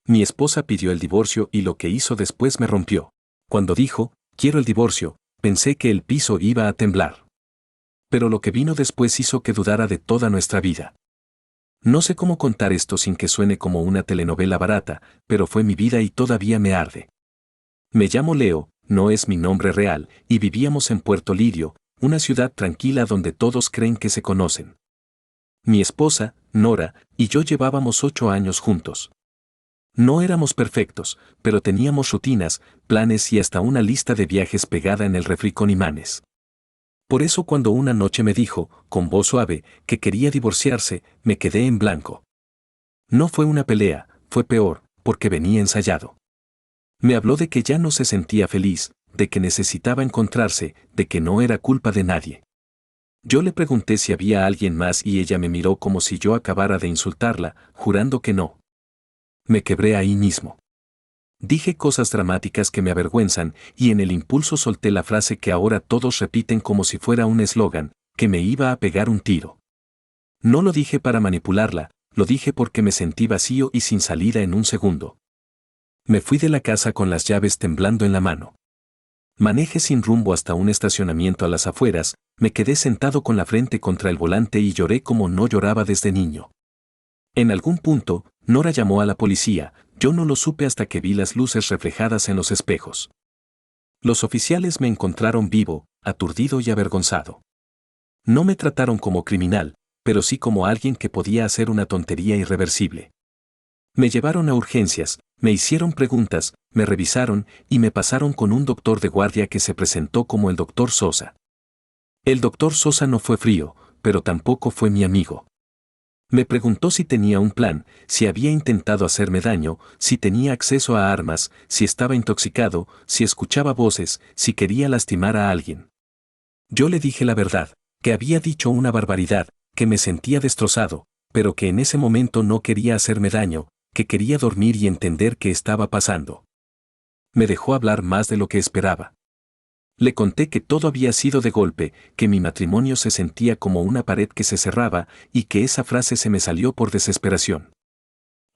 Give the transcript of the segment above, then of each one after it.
Mi esposa pidió el divorcio y lo que hizo después me rompió. Cuando dijo, quiero el divorcio, pensé que el piso iba a temblar. Pero lo que vino después hizo que dudara de toda nuestra vida. No sé cómo contar esto sin que suene como una telenovela barata, pero fue mi vida y todavía me arde. Me llamo Leo, no es mi nombre real, y vivíamos en Puerto Lirio, una ciudad tranquila donde todos creen que se conocen. Mi esposa, Nora, y yo llevábamos 8 años juntos. No éramos perfectos, pero teníamos rutinas, planes y hasta una lista de viajes pegada en el refri con imanes. Por eso cuando una noche me dijo, con voz suave, que quería divorciarse, me quedé en blanco. No fue una pelea, fue peor, porque venía ensayado. Me habló de que ya no se sentía feliz, de que necesitaba encontrarse, de que no era culpa de nadie. Yo le pregunté si había alguien más y ella me miró como si yo acabara de insultarla, jurando que no. Me quebré ahí mismo. Dije cosas dramáticas que me avergüenzan y en el impulso solté la frase que ahora todos repiten como si fuera un eslogan, que me iba a pegar un tiro. No lo dije para manipularla, lo dije porque me sentí vacío y sin salida en un segundo. Me fui de la casa con las llaves temblando en la mano. Manejé sin rumbo hasta un estacionamiento a las afueras, me quedé sentado con la frente contra el volante y lloré como no lloraba desde niño. En algún punto, Nora llamó a la policía, yo no lo supe hasta que vi las luces reflejadas en los espejos. Los oficiales me encontraron vivo, aturdido y avergonzado. No me trataron como criminal, pero sí como alguien que podía hacer una tontería irreversible. Me llevaron a urgencias, me hicieron preguntas, me revisaron y me pasaron con un doctor de guardia que se presentó como el doctor Sosa. El doctor Sosa no fue frío, pero tampoco fue mi amigo. Me preguntó si tenía un plan, si había intentado hacerme daño, si tenía acceso a armas, si estaba intoxicado, si escuchaba voces, si quería lastimar a alguien. Yo le dije la verdad, que había dicho una barbaridad, que me sentía destrozado, pero que en ese momento no quería hacerme daño, que quería dormir y entender qué estaba pasando. Me dejó hablar más de lo que esperaba. Le conté que todo había sido de golpe, que mi matrimonio se sentía como una pared que se cerraba y que esa frase se me salió por desesperación.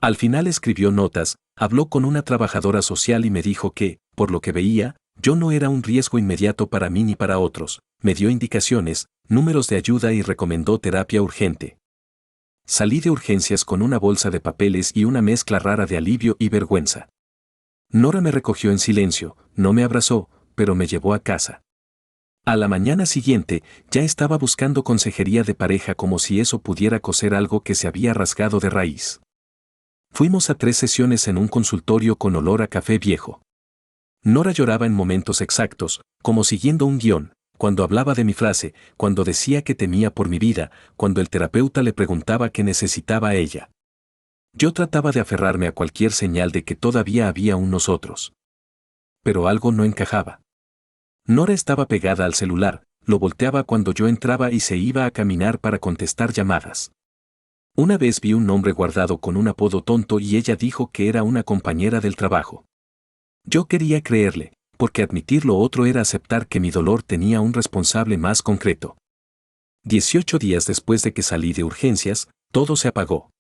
Al final escribió notas, habló con una trabajadora social y me dijo que, por lo que veía, yo no era un riesgo inmediato para mí ni para otros, me dio indicaciones, números de ayuda y recomendó terapia urgente. Salí de urgencias con una bolsa de papeles y una mezcla rara de alivio y vergüenza. Nora me recogió en silencio, no me abrazó, pero me llevó a casa. A la mañana siguiente, ya estaba buscando consejería de pareja como si eso pudiera coser algo que se había rasgado de raíz. Fuimos a 3 sesiones en un consultorio con olor a café viejo. Nora lloraba en momentos exactos, como siguiendo un guión, cuando hablaba de mi frase, cuando decía que temía por mi vida, cuando el terapeuta le preguntaba qué necesitaba a ella. Yo trataba de aferrarme a cualquier señal de que todavía había un nosotros. Pero algo no encajaba. Nora estaba pegada al celular, lo volteaba cuando yo entraba y se iba a caminar para contestar llamadas. Una vez vi un nombre guardado con un apodo tonto y ella dijo que era una compañera del trabajo. Yo quería creerle, porque admitir lo otro era aceptar que mi dolor tenía un responsable más concreto. 18 días después de que salí de urgencias, todo se apagó.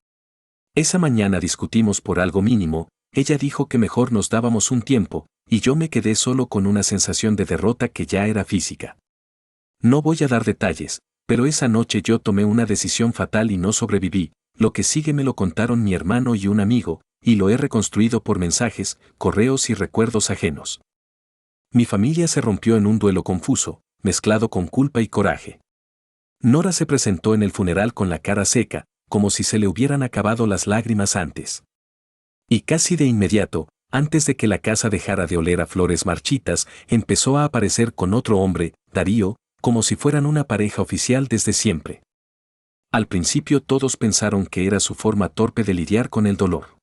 Esa mañana discutimos por algo mínimo, ella dijo que mejor nos dábamos un tiempo, y yo me quedé solo con una sensación de derrota que ya era física. No voy a dar detalles, pero esa noche yo tomé una decisión fatal y no sobreviví, lo que sigue me lo contaron mi hermano y un amigo, y lo he reconstruido por mensajes, correos y recuerdos ajenos. Mi familia se rompió en un duelo confuso, mezclado con culpa y coraje. Nora se presentó en el funeral con la cara seca, como si se le hubieran acabado las lágrimas antes. Y casi de inmediato, antes de que la casa dejara de oler a flores marchitas, empezó a aparecer con otro hombre, Darío, como si fueran una pareja oficial desde siempre. Al principio todos pensaron que era su forma torpe de lidiar con el dolor.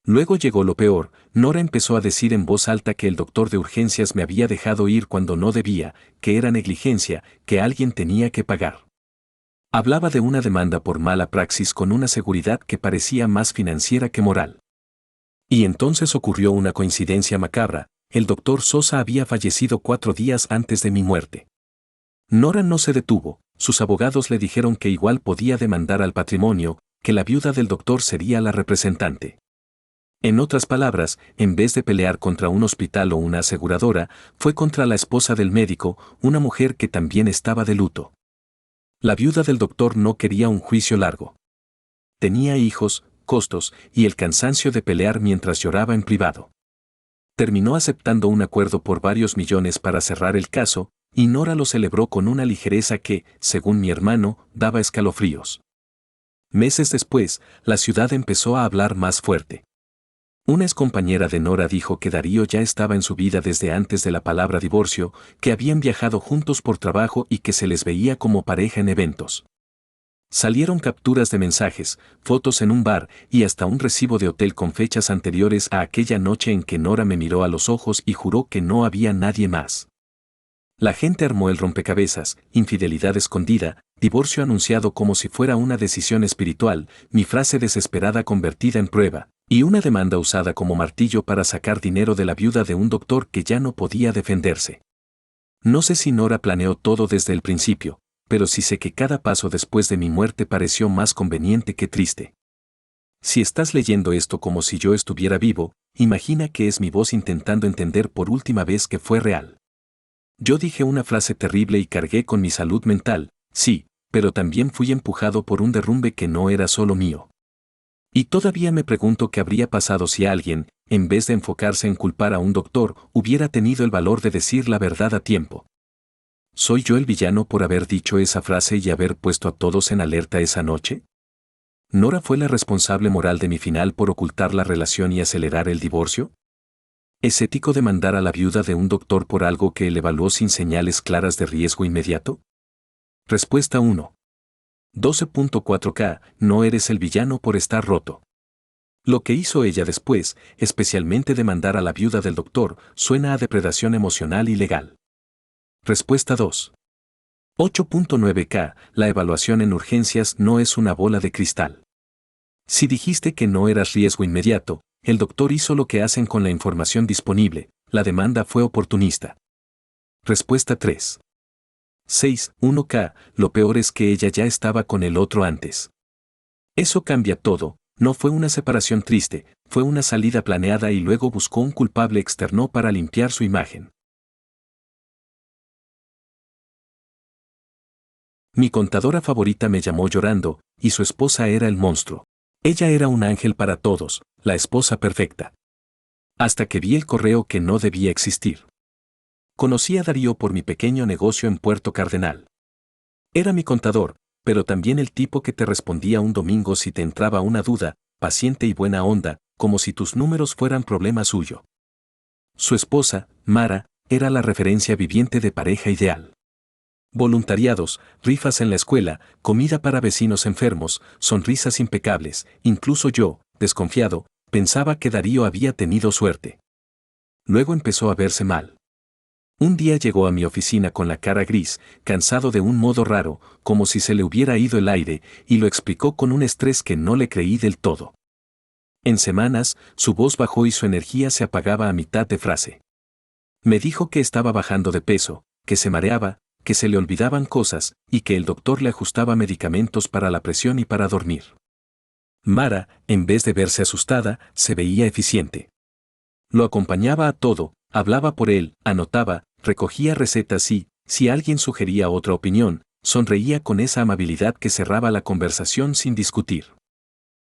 Luego llegó lo peor, Nora empezó a decir en voz alta que el doctor de urgencias me había dejado ir cuando no debía, que era negligencia, que alguien tenía que pagar. Hablaba de una demanda por mala praxis con una seguridad que parecía más financiera que moral. Y entonces ocurrió una coincidencia macabra, el doctor Sosa había fallecido 4 días antes de mi muerte. Nora no se detuvo, sus abogados le dijeron que igual podía demandar al patrimonio, que la viuda del doctor sería la representante. En otras palabras, en vez de pelear contra un hospital o una aseguradora, fue contra la esposa del médico, una mujer que también estaba de luto. La viuda del doctor no quería un juicio largo. Tenía hijos, costos y el cansancio de pelear mientras lloraba en privado. Terminó aceptando un acuerdo por varios millones para cerrar el caso, y Nora lo celebró con una ligereza que, según mi hermano, daba escalofríos. Meses después, la ciudad empezó a hablar más fuerte. Una excompañera de Nora dijo que Darío ya estaba en su vida desde antes de la palabra divorcio, que habían viajado juntos por trabajo y que se les veía como pareja en eventos. Salieron capturas de mensajes, fotos en un bar y hasta un recibo de hotel con fechas anteriores a aquella noche en que Nora me miró a los ojos y juró que no había nadie más. La gente armó el rompecabezas, infidelidad escondida, divorcio anunciado como si fuera una decisión espiritual, mi frase desesperada convertida en prueba, y una demanda usada como martillo para sacar dinero de la viuda de un doctor que ya no podía defenderse. No sé si Nora planeó todo desde el principio, pero sí sé que cada paso después de mi muerte pareció más conveniente que triste. Si estás leyendo esto como si yo estuviera vivo, imagina que es mi voz intentando entender por última vez que fue real. Yo dije una frase terrible y cargué con mi salud mental, sí, pero también fui empujado por un derrumbe que no era solo mío. Y todavía me pregunto qué habría pasado si alguien, en vez de enfocarse en culpar a un doctor, hubiera tenido el valor de decir la verdad a tiempo. ¿Soy yo el villano por haber dicho esa frase y haber puesto a todos en alerta esa noche? ¿Nora fue la responsable moral de mi final por ocultar la relación y acelerar el divorcio? ¿Es ético demandar a la viuda de un doctor por algo que él evaluó sin señales claras de riesgo inmediato? Respuesta 1. 12.4K. No eres el villano por estar roto. Lo que hizo ella después, especialmente demandar a la viuda del doctor, suena a depredación emocional y legal. Respuesta 2. 8.9K. La evaluación en urgencias no es una bola de cristal. Si dijiste que no eras riesgo inmediato, el doctor hizo lo que hacen con la información disponible, la demanda fue oportunista. Respuesta 3. 6.1K. Lo peor es que ella ya estaba con el otro antes. Eso cambia todo, no fue una separación triste, fue una salida planeada y luego buscó un culpable externo para limpiar su imagen. Mi contadora favorita me llamó llorando, y su esposa era el monstruo. Ella era un ángel para todos, la esposa perfecta. Hasta que vi el correo que no debía existir. Conocí a Darío por mi pequeño negocio en Puerto Cardenal. Era mi contador, pero también el tipo que te respondía un domingo si te entraba una duda, paciente y buena onda, como si tus números fueran problema suyo. Su esposa, Mara, era la referencia viviente de pareja ideal. Voluntariados, rifas en la escuela, comida para vecinos enfermos, sonrisas impecables, incluso yo, desconfiado, pensaba que Darío había tenido suerte. Luego empezó a verse mal. Un día llegó a mi oficina con la cara gris, cansado de un modo raro, como si se le hubiera ido el aire, y lo explicó con un estrés que no le creí del todo. En semanas, su voz bajó y su energía se apagaba a mitad de frase. Me dijo que estaba bajando de peso, que se mareaba, que se le olvidaban cosas, y que el doctor le ajustaba medicamentos para la presión y para dormir. Mara, en vez de verse asustada, se veía eficiente. Lo acompañaba a todo, hablaba por él, anotaba, recogía recetas y, si alguien sugería otra opinión, sonreía con esa amabilidad que cerraba la conversación sin discutir.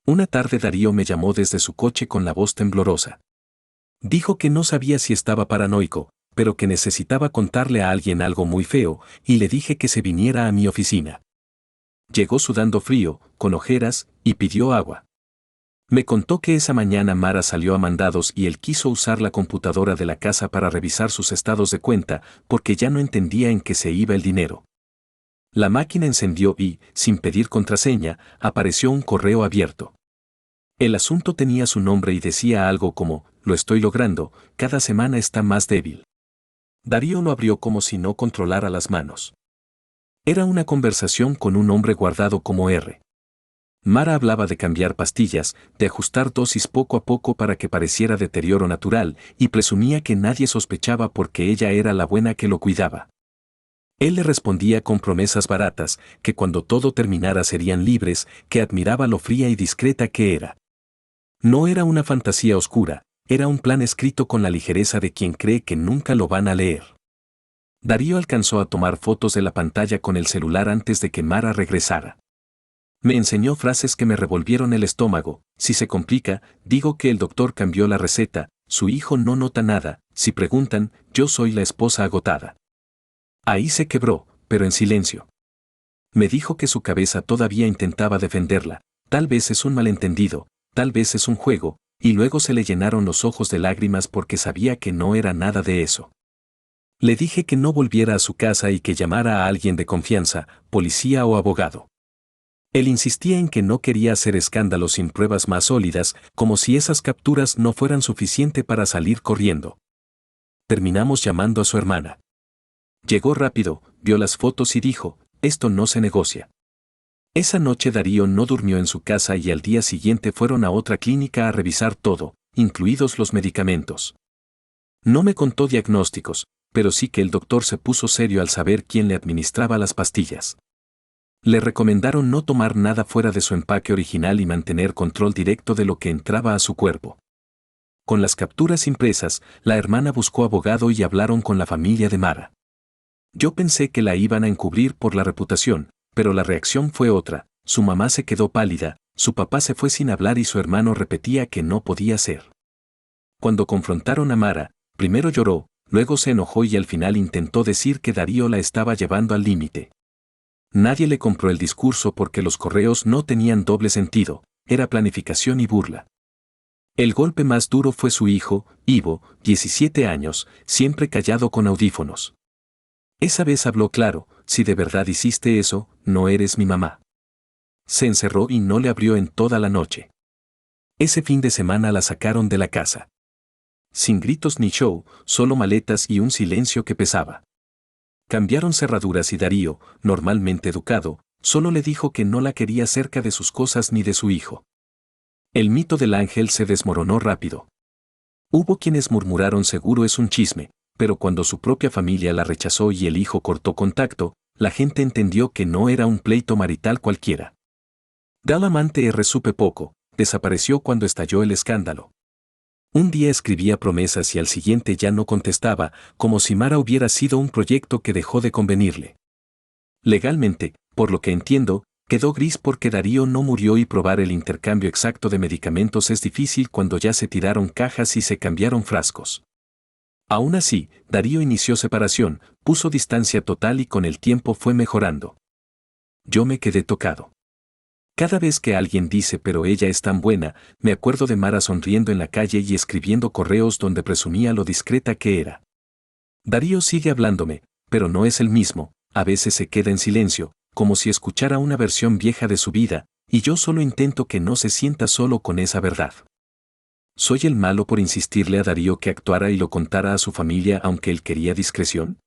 Una tarde Darío me llamó desde su coche con la voz temblorosa. Dijo que no sabía si estaba paranoico, pero que necesitaba contarle a alguien algo muy feo, y le dije que se viniera a mi oficina. Llegó sudando frío, con ojeras, y pidió agua. Me contó que esa mañana Mara salió a mandados y él quiso usar la computadora de la casa para revisar sus estados de cuenta, porque ya no entendía en qué se iba el dinero. La máquina encendió y, sin pedir contraseña, apareció un correo abierto. El asunto tenía su nombre y decía algo como, lo estoy logrando, cada semana está más débil. Darío lo abrió como si no controlara las manos. Era una conversación con un hombre guardado como R. Mara hablaba de cambiar pastillas, de ajustar dosis poco a poco para que pareciera deterioro natural, y presumía que nadie sospechaba porque ella era la buena que lo cuidaba. Él le respondía con promesas baratas, que cuando todo terminara serían libres, que admiraba lo fría y discreta que era. No era una fantasía oscura, era un plan escrito con la ligereza de quien cree que nunca lo van a leer. Darío alcanzó a tomar fotos de la pantalla con el celular antes de que Mara regresara. Me enseñó frases que me revolvieron el estómago. Si se complica, digo que el doctor cambió la receta, su hijo no nota nada, si preguntan, yo soy la esposa agotada. Ahí se quebró, pero en silencio. Me dijo que su cabeza todavía intentaba defenderla, tal vez es un malentendido, tal vez es un juego, y luego se le llenaron los ojos de lágrimas porque sabía que no era nada de eso. Le dije que no volviera a su casa y que llamara a alguien de confianza, policía o abogado. Él insistía en que no quería hacer escándalo sin pruebas más sólidas, como si esas capturas no fueran suficiente para salir corriendo. Terminamos llamando a su hermana. Llegó rápido, vio las fotos y dijo, esto no se negocia. Esa noche Darío no durmió en su casa y al día siguiente fueron a otra clínica a revisar todo, incluidos los medicamentos. No me contó diagnósticos, pero sí que el doctor se puso serio al saber quién le administraba las pastillas. Le recomendaron no tomar nada fuera de su empaque original y mantener control directo de lo que entraba a su cuerpo. Con las capturas impresas, la hermana buscó abogado y hablaron con la familia de Mara. Yo pensé que la iban a encubrir por la reputación, pero la reacción fue otra, su mamá se quedó pálida, su papá se fue sin hablar y su hermano repetía que no podía ser. Cuando confrontaron a Mara, primero lloró, luego se enojó y al final intentó decir que Darío la estaba llevando al límite. Nadie le compró el discurso porque los correos no tenían doble sentido, era planificación y burla. El golpe más duro fue su hijo, Ivo, 17 años, siempre callado con audífonos. Esa vez habló claro, si de verdad hiciste eso, no eres mi mamá. Se encerró y no le abrió en toda la noche. Ese fin de semana la sacaron de la casa. Sin gritos ni show, solo maletas y un silencio que pesaba. Cambiaron cerraduras y Darío, normalmente educado, solo le dijo que no la quería cerca de sus cosas ni de su hijo. El mito del ángel se desmoronó rápido. Hubo quienes murmuraron seguro es un chisme, pero cuando su propia familia la rechazó y el hijo cortó contacto, la gente entendió que no era un pleito marital cualquiera. Del amante R supe poco, desapareció cuando estalló el escándalo. Un día escribía promesas y al siguiente ya no contestaba, como si Mara hubiera sido un proyecto que dejó de convenirle. Legalmente, por lo que entiendo, quedó gris porque Darío no murió y probar el intercambio exacto de medicamentos es difícil cuando ya se tiraron cajas y se cambiaron frascos. Aún así, Darío inició separación, puso distancia total y con el tiempo fue mejorando. Yo me quedé tocado. Cada vez que alguien dice pero ella es tan buena, me acuerdo de Mara sonriendo en la calle y escribiendo correos donde presumía lo discreta que era. Darío sigue hablándome, pero no es el mismo, a veces se queda en silencio, como si escuchara una versión vieja de su vida, y yo solo intento que no se sienta solo con esa verdad. ¿Soy el malo por insistirle a Darío que actuara y lo contara a su familia aunque él quería discreción?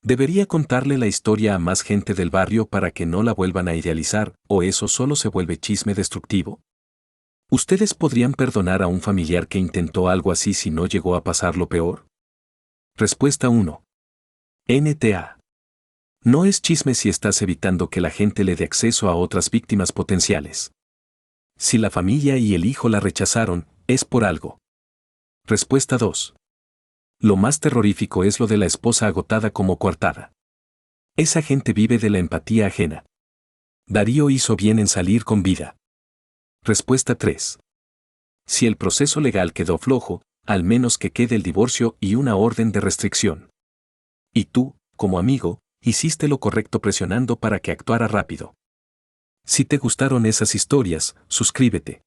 ¿Debería contarle la historia a más gente del barrio para que no la vuelvan a idealizar, o eso solo se vuelve chisme destructivo? ¿Ustedes podrían perdonar a un familiar que intentó algo así si no llegó a pasar lo peor? Respuesta 1. NTA. No es chisme si estás evitando que la gente le dé acceso a otras víctimas potenciales. Si la familia y el hijo la rechazaron, es por algo. Respuesta 2. Lo más terrorífico es lo de la esposa agotada como coartada. Esa gente vive de la empatía ajena. Darío hizo bien en salir con vida. Respuesta 3. Si el proceso legal quedó flojo, al menos que quede el divorcio y una orden de restricción. Y tú, como amigo, hiciste lo correcto presionando para que actuara rápido. Si te gustaron esas historias, suscríbete.